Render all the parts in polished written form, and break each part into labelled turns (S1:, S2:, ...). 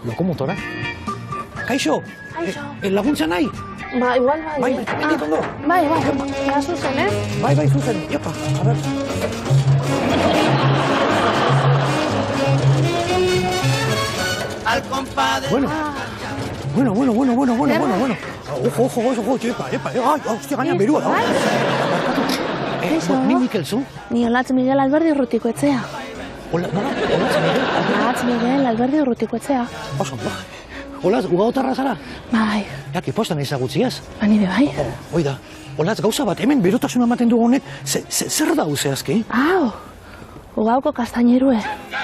S1: lokomotora. Kaixo,
S2: Kaixo.
S1: laguntza nahi?
S2: Ba, igual bai.
S1: Bai, hemendik ondo.
S2: Bai. Ega zuzen, ez?
S1: Bai, zuzen. Jopa, a ber.
S3: Al compadre.
S1: Bueno. Ojo, epa. Ai, hostia, gaina berua da. Ni Mikel zu?
S2: Ni Olatz Miguel Alberdi Urrutiko etxea.
S1: Olatz
S2: Miguel Alberdi Urrutiko etxea.
S1: Oso, Olatz, ugaotarra zara?
S2: Bai.
S1: Jaki, postan ezagutziaz?
S2: Bani bai.
S1: Oida, Olatz, gauza bat, hemen berotasuna ematen dugu honek, zer da zehazki?
S2: Hau, Ugauko kastainerue.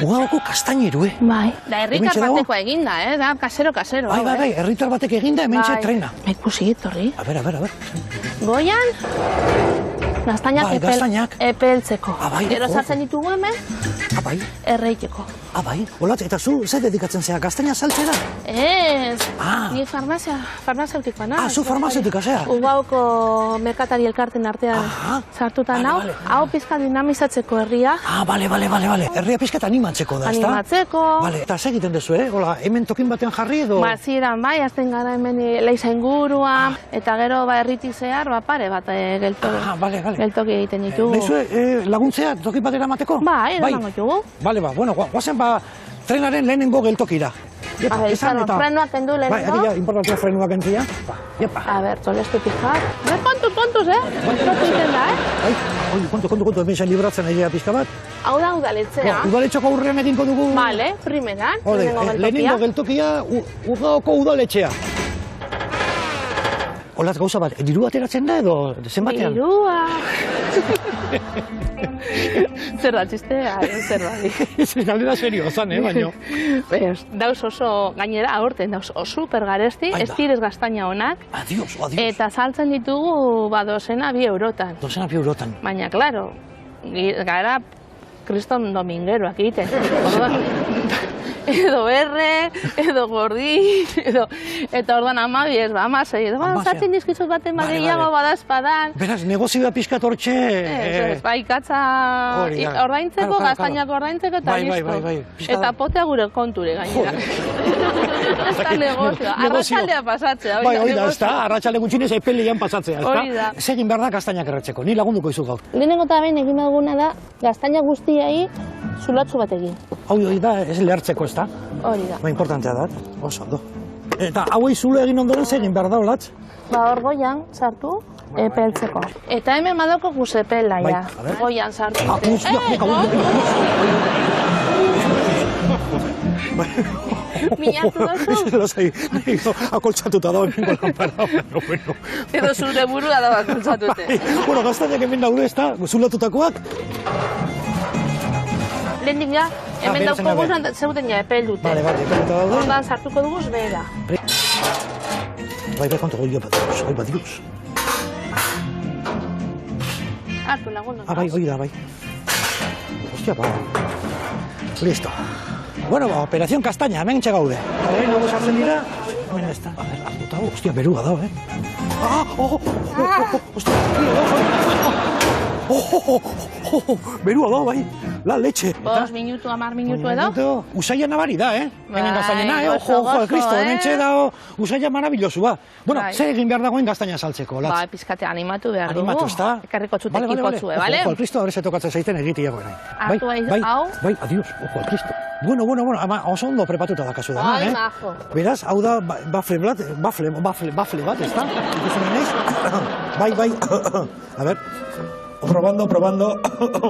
S1: Ugauko kastainerue?
S2: Bai.
S4: Da, herritar batekoa eginda, da, kasero.
S1: Bai, herritar batek eginda, hementxe trena.
S2: Ikusi, torri.
S1: A ber.
S2: Goian, gaztainak epeltzeko. Gero sartzen ditugu hemen, erreiteko.
S1: Bai, Olatz, eta zu, zer dedikatzen zea, gaztaina saltzera?
S2: Ez, ni farmazeutikoa naz.
S1: Zu farmazeutika zea?
S2: Ugauko merkatari elkarten artean sartuta nau. Hau pizka dinamizatzeko herria.
S1: Bale. Herria pizkat animatzeko da, ezta?
S2: Animatzeko.
S1: Bale, eta segiten duzu, Hola, hemen tokin batean jarri edo?
S2: Zieran, bai, azten gara hemen leiza ingurua, eta gero herritik zehar, pare bat geltoki egiten ditugu.
S1: Nahizue, laguntzea toki batera mateko?
S2: Bai, eramango ditugu.
S1: Bale, bueno, guazen trenaren lehenengo geltokira.
S2: Frenuak kendu lehenengo.
S1: Bai, importantzia frenuak kentzia.
S2: A ber, tolestu pizkat. Kontuz, Kontuz egiten da,
S1: Kontu, hemen zain libratzen egea pizka bat.
S2: Hau da udaletxea.
S1: Udaletxoko aurrean egingo dugu.
S2: Bale, primeran,
S1: lehenengo geltokia, Ugaoko udaletxea. Olatz, gauza bat, diru ateratzen da edo zenbatean?
S2: Dirua. Zer da txistea, zer da.
S1: Galdera serio, zan, baino.
S2: Dauz oso, gainera, aurten, dauz oso supergaresti, ez direz gaztaina honak.
S1: Adios.
S2: Eta saltzen ditugu, dozena 2 eurotan.
S1: Dozena 2 eurotan.
S2: Baina, klaro, gara kriston domingeroak egiten. Edo erre, edo gordi, eta orduan 12, 16, zaten dizkizut baten gehiago badazpadan.
S1: Beraz, negozioa pixkat hortxe...
S2: Bai, katza ordaintzeko, gaztainak ordaintzeko, eta listo. Eta potea gure konture gainera. Ez da negozioa, arratsaldea pasatzea.
S1: Bai, oida, ez da, arratsalde gutxinez epelian pasatzea, ez da? Zegin behar da gaztainak erretzeko, ni lagunduko izu gaur.
S2: Lehenengo eta behin egin duguna da, gaztaina guztiai zulatzu bat egin.
S1: Hau da, ez lehartzeko, ez da?
S2: Hori da.
S1: Ba, importantea da, oso, ondo. Eta hauei zulo egin ondoren zegin behar da, Olatz?
S2: Hor goian sartu, epeltzeko. Eta hemen badoko guzepela, ja. Goian sartu. Minatu dozu?
S1: Akoltzatuta da, bengo lanpara, bueno.
S2: Edo zure burua da akoltzatute.
S1: Bueno, gaztainak hemen daude, ez da, zulatutakoak?
S2: Lehendik ja, hemen dauko zeuden ja epel dute.
S1: Bale, epelduta daude.
S2: Ondan sartuko dugu bera.
S1: Bai, kontu, oi badiuz.
S2: Hartu lagun.
S1: Bai, bai. Hostia, Listo. Bueno, operación castaña, hemen txegaude. Hemen nago sartzen dira. Hemen ez da. Hartuta, hostia, berua da, Hostia, berua da, bai. La leche.
S2: 5 minutu, 10 minutu edo.
S1: Usaia nabari da, Hemen gaztainena, Ojo, Cristo, hemen txe da, usaia marabillosu, ba. Bueno, zer egin behar dagoen gaztaina saltzeko, Olatz?
S2: Ba, pizkate animatu behar dugu.
S1: Animatu, ez da?
S2: Ekarriko txutek ipotzue, bale?
S1: Ojo, Cristo, abrese tokatzen zaiten egitiago erai.
S2: Hartu hau.
S1: Bai, adiós, ojo, Cristo. Bueno, ama oso ondo prepatuta dakazu dana,
S2: Ai, majo.
S1: Beraz, hau da, bafle bat, ez da? Ikusen naiz? Bai. A ver. Probando.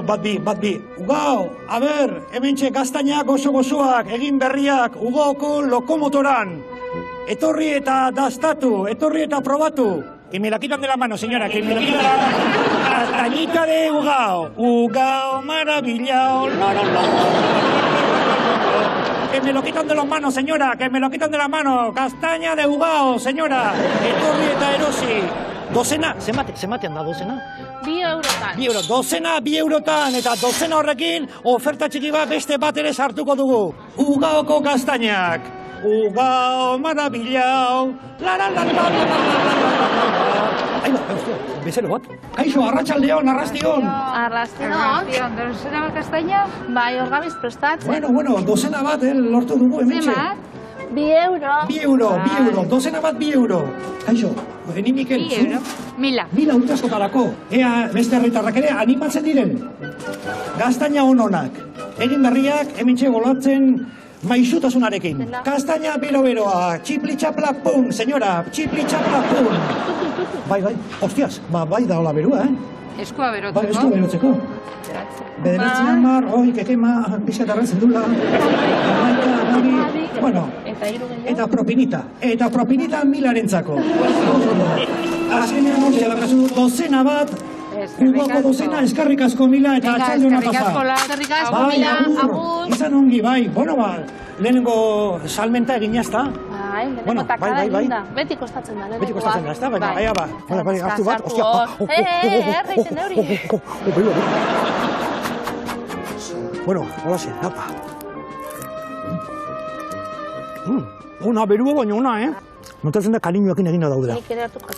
S1: Bat bi. Ugao, a ver, hementxe gaztainak oso gozoak, egin berriak, Ugaoko lokomotoran. Etorri eta dastatu, etorri eta probatu. Que me la quitan de la mano, señora, que me la quitan de la mano. Castañita de Ugao. Ugao maravillao. Que me lo quitan de las manos, señora, que me lo quitan de las manos. Castaña de Ugao, señora. Etorri eta erosi. Dozena, zenbatean da dozena?
S2: 2 eurotan.
S1: 2 euro, dozena 2 eurotan, eta dozena horrekin oferta txiki bat beste bat ere sartuko dugu. Ugaoko gaztainak. Ugao maravillao. Bezero bat. Kaixo, arratsaldeon, arrastion.
S2: Arrastion.
S5: Dozena bat gaztaina?
S2: Bai, orgabiz prestatzen.
S1: Bueno, dozena bat, lortu dugu hementxe.
S2: 2 euro.
S1: 2 euro, 2 euro, dozena bat 2 euro. Kaixo, ni Mikel,
S4: 2 euro. 1000.
S1: 1000 urteskotarako. Ea beste herritarrak ere animatzen diren. Gaztaina ononak. Egin berriak hementxe golatzen maixutasunarekin. Gaztaina bero-beroa, txipli-txapla pun, senyora, txipli-txapla pun. Bai, hostias, bai da hola berua,
S4: Eskua berotzeko.
S1: Bai, eskua berotzeko. Bederatzi hamar, kekema, pixatarren zendula. Bueno, eta propinita. Eta propinita 1000-arentzako. Azkenean hortzea dakazu dozena bat, Ugoko dozena, eskarrik asko 1000 eta atxalde hona pasa.
S2: Eskarrik asko 1000, agur.
S1: Izan ongi, bai. Bueno, lehenengo salmenta egin jazta.
S2: Bai, lehenengo takada egin da. Beti kostatzen da, lehenengo.
S1: Beti kostatzen da, ez da? Baina, aia ba. Bai, hartu bat, ostia.
S2: Erreiten euri.
S1: Bueno, hola ze, apa. Ona berua baina ona, Notatzen da kariñoekin egin daudela.
S2: Nik ere hartu bat.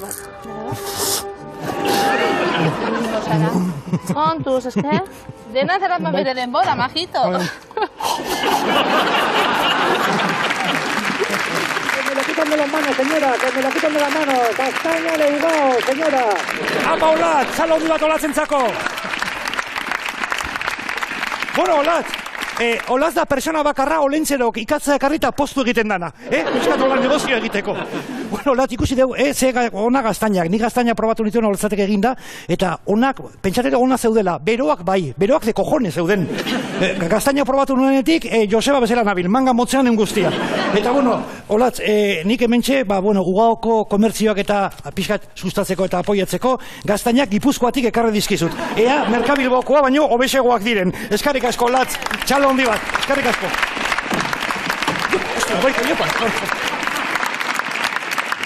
S2: Kontuz, eske? Dena zera bere denbora, majito.
S1: Que me lo quitan de las manos, señora, que me lo quitan de las manos. Castaña de Ugao, señora. Apa, Olatz, txalo handi bat Olatzentzako. Bueno, Olatz, Olatz da persona bakarra olentzerok ikatza ekarrita postu egiten dana. Piskat hola negozio egiteko. Bueno, Olatz, ikusi dugu, ze ona gaztainak. Ni gaztaina probatu nituen Olatzatek eginda, eta onak, pentsatero ona zeudela, beroak bai, beroak de cojones zeuden. Gaztaina probatu nuenetik, Joseba bezala nabil, manga motzean guztia. Eta, bueno, Olatz, nik hementxe, Ugaoko komertzioak eta pixkat sustatzeko eta apoiatzeko, gaztainak Gipuzkoatik ekarri dizkizut. Ea, Merkabilbokoa baino hobesegoak diren. Eskarrik asko, Olatz, txalo handi bat, eskarrik asko. Ostra, bai,